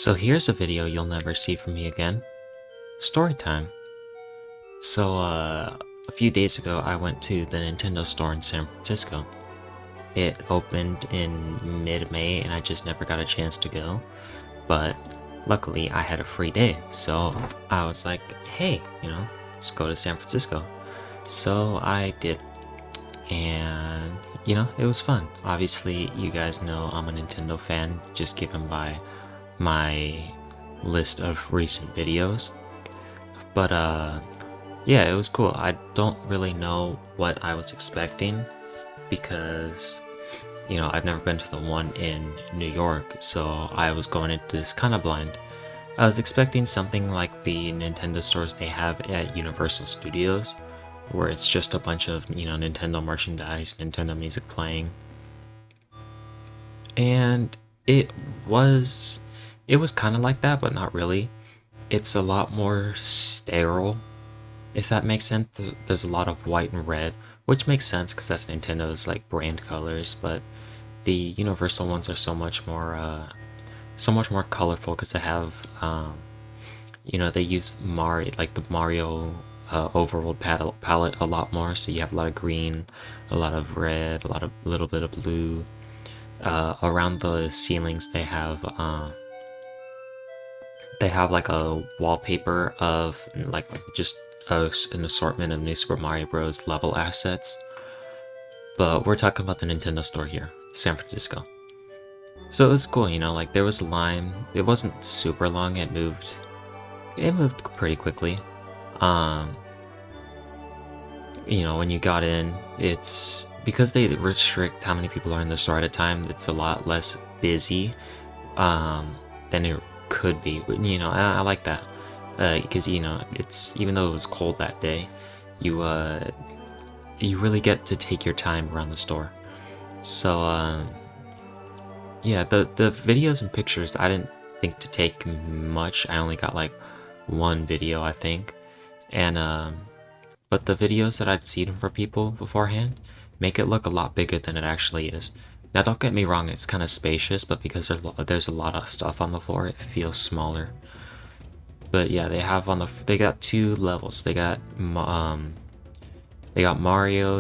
So here's a video you'll never see from me again. Story time. A few days ago I went to the Nintendo store in San Francisco. It opened in mid-May and I just never got a chance to go. But luckily I had a free day, so I was like, hey, let's go to San Francisco. So I did. And, it was fun. Obviously, you guys know I'm a Nintendo fan, just given by my list of recent videos. But yeah, it was cool. I don't really know what I was expecting because I've never been to the one in New York, so I was going into this kind of blind. I was expecting something like the Nintendo stores they have at Universal Studios, where it's just a bunch of Nintendo merchandise, Nintendo music playing. And it was kind of like that, but not really. It's a lot more sterile, if that makes sense. There's a lot of white and red, which makes sense because that's Nintendo's like brand colors. But the Universal ones are so much more colorful because they have, they use Mario, like the Mario overworld palette a lot more. So you have a lot of green, a lot of red, a little bit of blue. Around the ceilings, they have like a wallpaper of like just an assortment of New Super Mario Bros. Level assets. But we're talking about the Nintendo store here, San Francisco. So it was cool, like there was a line. It wasn't super long. It moved pretty quickly. When you got in, it's because they restrict how many people are in the store at a time. It's a lot less busy than it could be. But, I like that because it's, even though it was cold that day, you really get to take your time around the store. So yeah, the videos and pictures, I didn't think to take much. I only got like one video, I think. And but the videos that I'd seen for people beforehand make it look a lot bigger than it actually is. Now don't get me wrong, it's kind of spacious, but because there's a lot of stuff on the floor, it feels smaller. But yeah, they got two levels. They got Mario,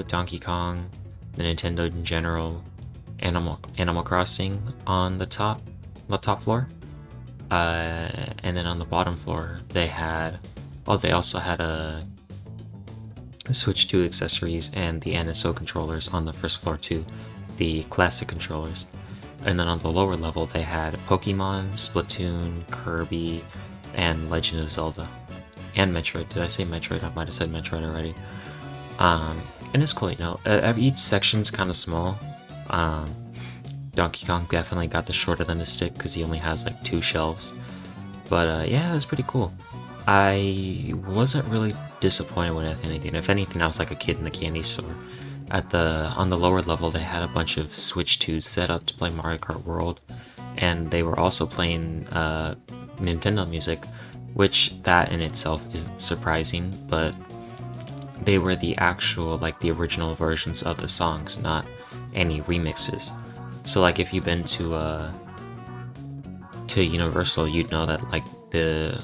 Donkey Kong, the Nintendo in general, Animal Crossing on the top floor. And then on the bottom floor, they also had a Switch 2 accessories and the NSO controllers on the first floor too, the classic controllers. And then on the lower level, they had Pokemon, Splatoon, Kirby, and Legend of Zelda. And Metroid. Did I say Metroid? I might have said Metroid already. And it's cool, each section's kind of small. Donkey Kong definitely got the shorter than the stick because he only has like 2 shelves. But yeah, it was pretty cool. I wasn't really disappointed with anything. If anything, I was like a kid in the candy store. On the lower level, they had a bunch of Switch 2s set up to play Mario Kart World, and they were also playing Nintendo music, which that in itself is surprising, but they were the actual, like the original versions of the songs, not any remixes. So like if you've been to Universal, you'd know that like the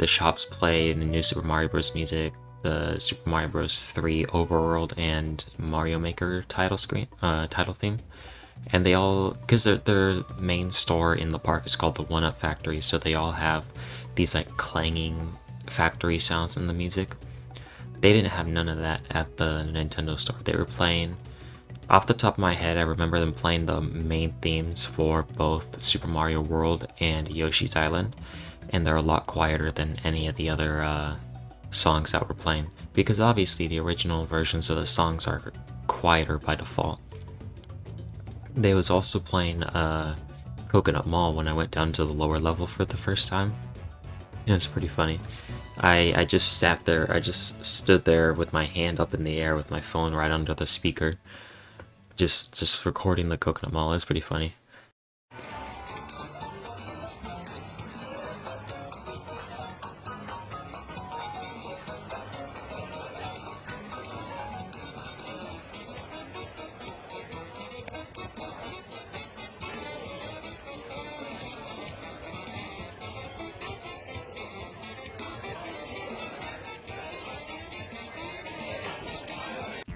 shops play the new Super Mario Bros. Music, the Super Mario Bros. 3 Overworld and Mario Maker title theme, and they all, because their main store in the park is called the One Up Factory, so they all have these like clanging factory sounds in the music. They didn't have none of that at the Nintendo store. They were playing, off the top of my head, I remember them playing the main themes for both Super Mario World and Yoshi's Island, and they're a lot quieter than any of the other songs that were playing, because obviously the original versions of the songs are quieter by default. They was also playing Coconut Mall when I went down to the lower level for the first time. It was pretty funny. I just sat there, I just stood there with my hand up in the air with my phone right under the speaker, just recording the Coconut Mall. It was pretty funny.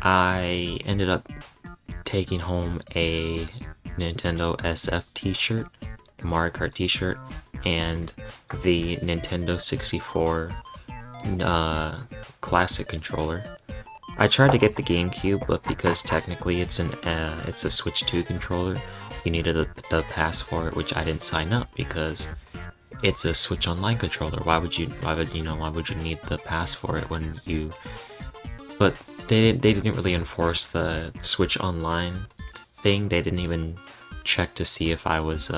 I ended up taking home a Nintendo SF t-shirt, a Mario Kart t-shirt, and the Nintendo 64 classic controller. I tried to get the GameCube, but because technically it's a Switch 2 controller, you needed the pass for it, which I didn't sign up because it's a Switch Online controller. Why would you need the pass for it when you? But they didn't really enforce the Switch Online thing. They didn't even check to see if I was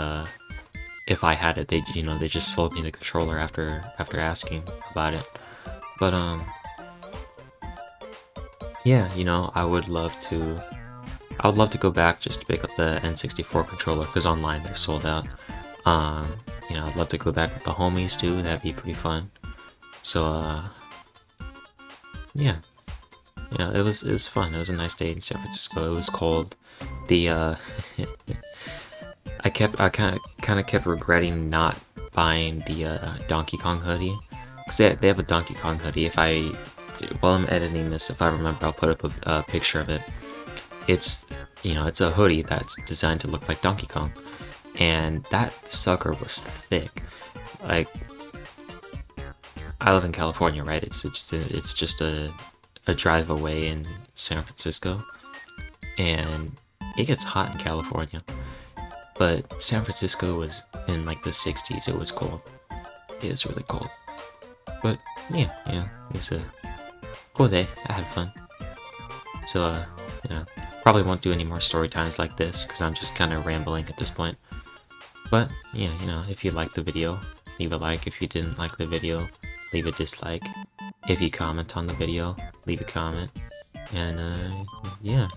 if I had it. They just sold me the controller after asking about it. But yeah, I would love to go back just to pick up the N64 controller because online they're sold out. I'd love to go back with the homies too. That'd be pretty fun. So yeah, it was fun. It was a nice day in San Francisco. It was cold. The I kind of kept regretting not buying the Donkey Kong hoodie because they have a Donkey Kong hoodie. While I'm editing this, if I remember, I'll put up a picture of it. It's it's a hoodie that's designed to look like Donkey Kong, and that sucker was thick. Like, I live in California, right? It's just a drive away in San Francisco, and it gets hot in California. But San Francisco was in like the 60s. It was cold. It was really cold. But yeah, it's a cool day. I had fun. So probably won't do any more story times like this because I'm just kind of rambling at this point. But yeah, if you liked the video, leave a like. If you didn't like the video, leave a dislike. If you comment on the video, leave a comment. And yeah.